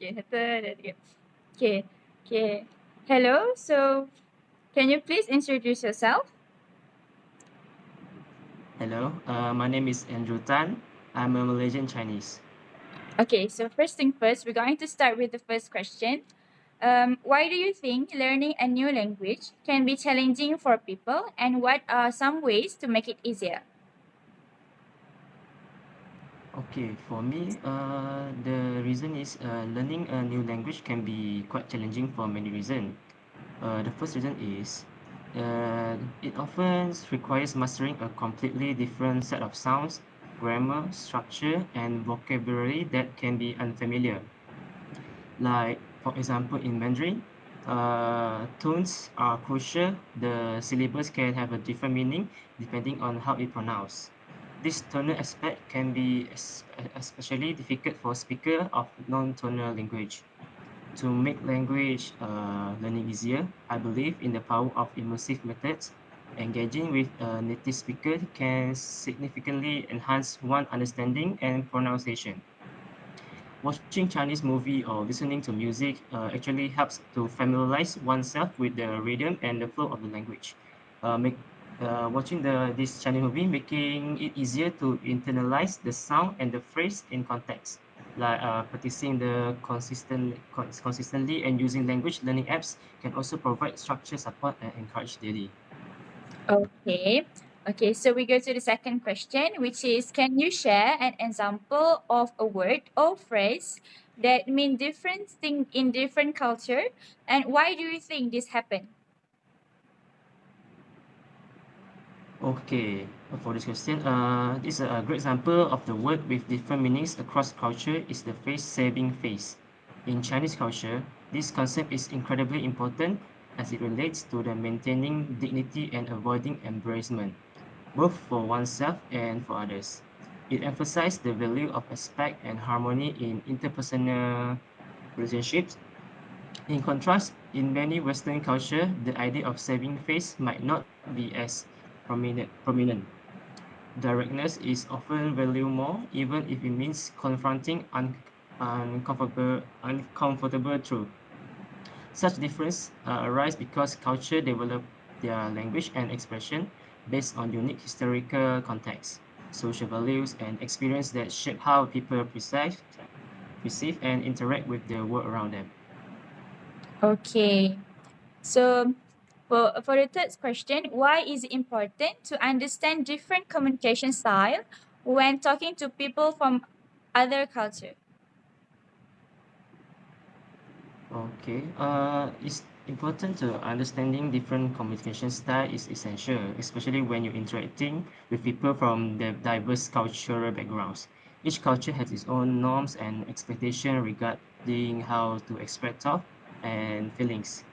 Okay, satu, dua, tiga. Okay, okay. Hello, so can you please introduce yourself? Hello, my name is Andrew Tan. I'm a Malaysian Chinese. Okay, so first thing first, we're going to start with the first question. Why do you think learning a new language can be challenging for people, and what are some ways to make it easier? Okay, for me, the reason is learning a new language can be quite challenging for many reasons. The first reason is it often requires mastering a completely different set of sounds, grammar, structure, and vocabulary that can be unfamiliar. Like, for example, in Mandarin, tones are crucial. The syllables can have a different meaning depending on how it pronounced. This tonal aspect can be especially difficult for speakers of non-tonal language. To make language learning easier, I believe in the power of immersive methods. Engaging with a native speaker can significantly enhance one's understanding and pronunciation. Watching Chinese movie or listening to music actually helps to familiarize oneself with the rhythm and the flow of the language. Make Watching this Chinese movie making it easier to internalize the sound and the phrase in context. Like practicing the consistently and using language learning apps can also provide structure support and encourage daily. Okay. Okay, so we go to the second question, which is, can you share an example of a word or phrase that mean different thing in different culture, and why do you think this happened? Okay, for this question, this is a great example of the word with different meanings across culture is the phrase saving face. In Chinese culture, this concept is incredibly important as it relates to the maintaining dignity and avoiding embarrassment, both for oneself and for others. It emphasizes the value of respect and harmony in interpersonal relationships. In contrast, in many Western cultures, the idea of saving face might not be as prominent. Directness is often valued more, even if it means confronting uncomfortable truth. Such difference arise because culture develop their language and expression based on unique historical context, social values, and experience that shape how people perceive and interact with the world around them. Okay. So for the third question, why is it important to understand different communication style when talking to people from other culture? Okay, it's important to understanding different communication style is essential, especially when you're interacting with people from the diverse cultural backgrounds. Each culture has its own norms and expectations regarding how to express thought and feelings.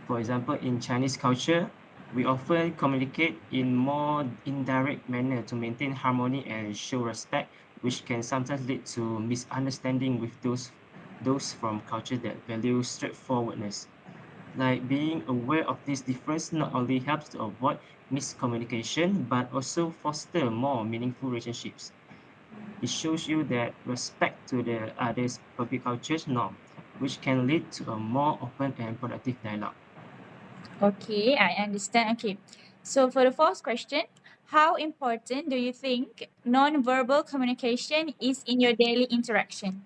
For example, in Chinese culture, we often communicate in more indirect manner to maintain harmony and show respect, which can sometimes lead to misunderstanding with those from cultures that value straightforwardness. Like being aware of this difference not only helps to avoid miscommunication, but also foster more meaningful relationships. It shows you that respect to the other's public culture's norm, which can lead to a more open and productive dialogue. Okay, I understand. Okay. So for the fourth question, how important do you think non-verbal communication is in your daily interaction?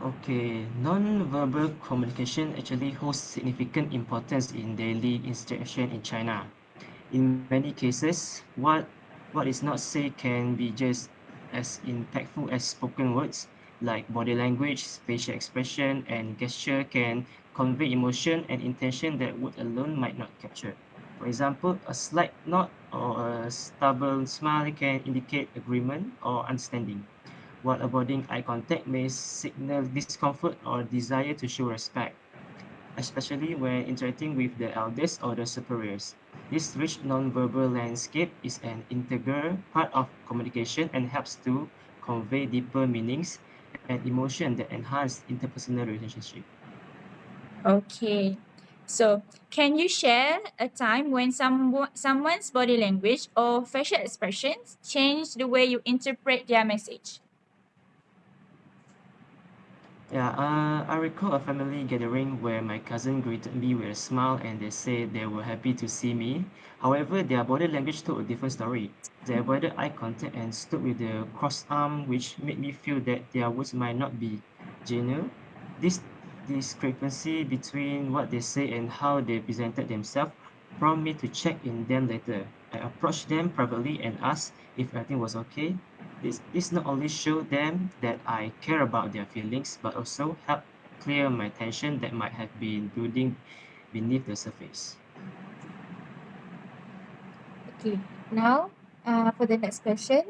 Okay, non-verbal communication actually holds significant importance in daily interaction in China. In many cases, what is not said can be just as impactful as spoken words, like body language, facial expression, and gesture can convey emotion and intention that word alone might not capture. For example, a slight nod or a stubborn smile can indicate agreement or understanding, while avoiding eye contact may signal discomfort or desire to show respect, especially when interacting with the elders or the superiors. This rich nonverbal landscape is an integral part of communication and helps to convey deeper meanings and emotion that enhance interpersonal relationship. Okay. So can you share a time when someone's body language or facial expressions changed the way you interpret their message? Yeah, I recall a family gathering where my cousin greeted me with a smile and they said they were happy to see me. However, their body language told a different story. They avoided eye contact and stood with their crossed arm, which made me feel that their words might not be genuine. This discrepancy between what they say and how they presented themselves prompted me to check in them later. I approached them privately and asked if everything was okay. This not only showed them that I care about their feelings, but also helped clear my tension that might have been building beneath the surface. Okay, now for the next question.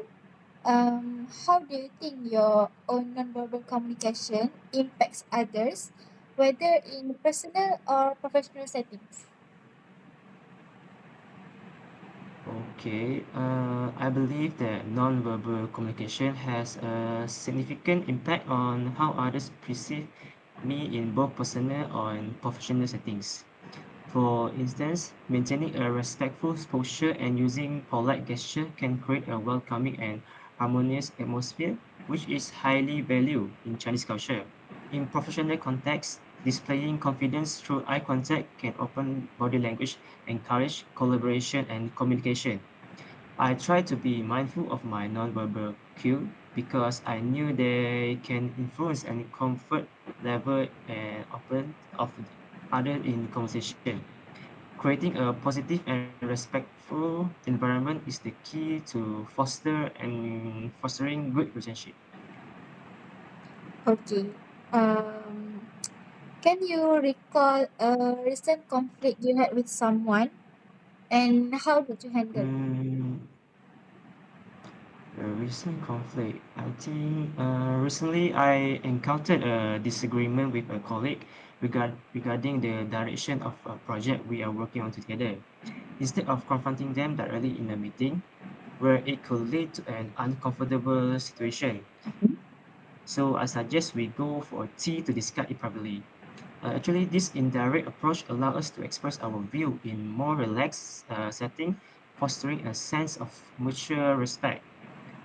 How do you think your own nonverbal communication impacts others, whether in personal or professional settings? Okay, I believe that nonverbal communication has a significant impact on how others perceive me in both personal and professional settings. For instance, maintaining a respectful posture and using polite gesture can create a welcoming and harmonious atmosphere, which is highly valued in Chinese culture. In professional context, displaying confidence through eye contact can open body language, encourage collaboration and communication. I try to be mindful of my nonverbal cue because I knew they can influence and comfort level and open of the other in conversation. Creating a positive and respectful environment is the key to fostering good relationship. Okay. Um, can you recall a recent conflict you had with someone and how did you handle? Mm, a recent conflict. I think recently I encountered a disagreement with a colleague regarding the direction of a project we are working on together. Instead of confronting them directly in a meeting, where it could lead to an uncomfortable situation, so I suggest we go for tea to discuss it privately. Actually, this indirect approach allows us to express our view in more relaxed setting, fostering a sense of mutual respect.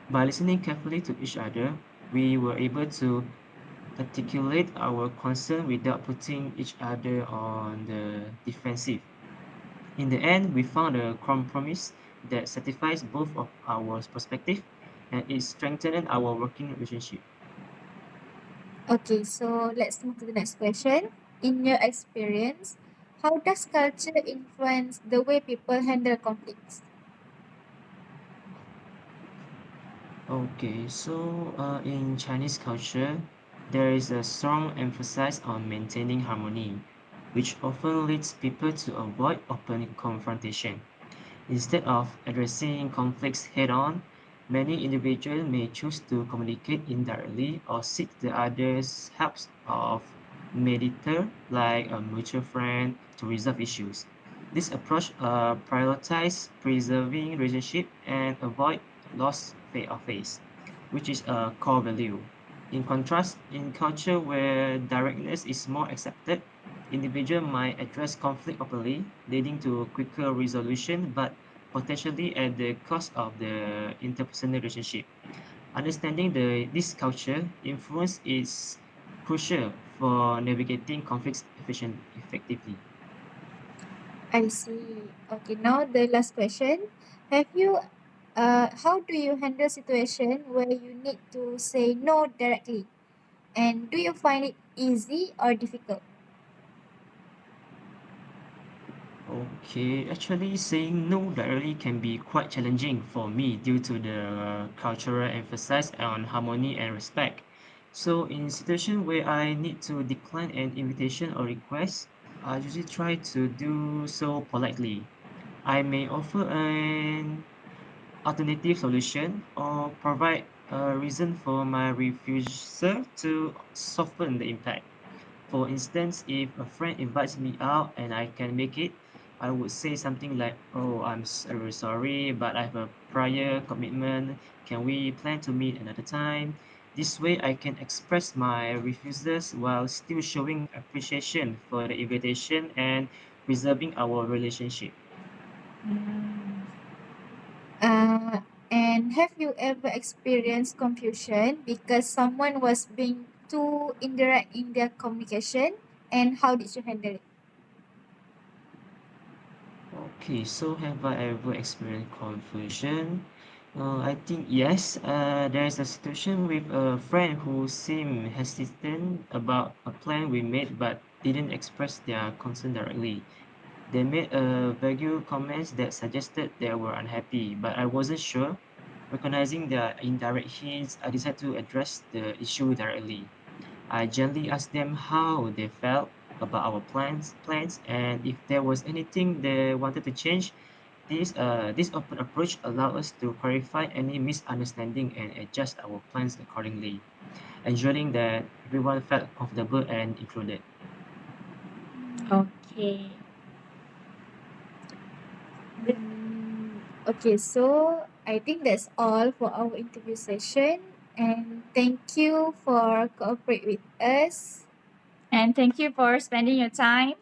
By listening carefully to each other, we were able to articulate our concern without putting each other on the defensive. In the end, we found a compromise that satisfies both of our perspective and it strengthened our working relationship. Okay, so let's move to the next question. In your experience, how does culture influence the way people handle conflicts? Okay, so in Chinese culture, there is a strong emphasis on maintaining harmony, which often leads people to avoid open confrontation. Instead of addressing conflicts head on, many individuals may choose to communicate indirectly or seek the other's help of mediator, like a mutual friend, to resolve issues. This approach prioritizes preserving relationship and avoid loss of face, which is a core value. In contrast, in culture where directness is more accepted, individual might address conflict openly, leading to quicker resolution, but potentially at the cost of the interpersonal relationship. Understanding this culture influence is crucial for navigating conflicts effectively. I see. Okay, now the last question. How do you handle situation where you need to say no directly? And do you find it easy or difficult? Okay, actually saying no directly can be quite challenging for me due to the cultural emphasis on harmony and respect. So in situation where I need to decline an invitation or request, I usually try to do so politely. I may offer an alternative solution or provide a reason for my refusal to soften the impact. For instance, if a friend invites me out and I can make it, I would say something like, "Oh, very sorry, but I have a prior commitment. Can we plan to meet another time?" This way, I can express my refusals while still showing appreciation for the invitation and preserving our relationship. Mm. And have you ever experienced confusion because someone was being to interact in their communication, and how did you handle it? Okay, so have I ever experienced confusion? I think yes. There is a situation with a friend who seemed hesitant about a plan we made but didn't express their concern directly. They made a vague comments that suggested they were unhappy, but I wasn't sure. Recognizing their indirect hints, I decided to address the issue directly. I gently asked them how they felt about our plans, and if there was anything they wanted to change. This open approach allowed us to clarify any misunderstanding and adjust our plans accordingly, ensuring that everyone felt comfortable and included. Okay. Okay, so I think that's all for our interview session. And thank you for cooperate with us. And thank you for spending your time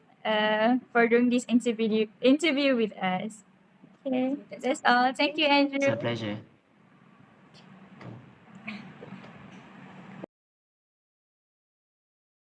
for doing this interview with us. Okay, that's all. Thank you, It's a Andrew. pleasure.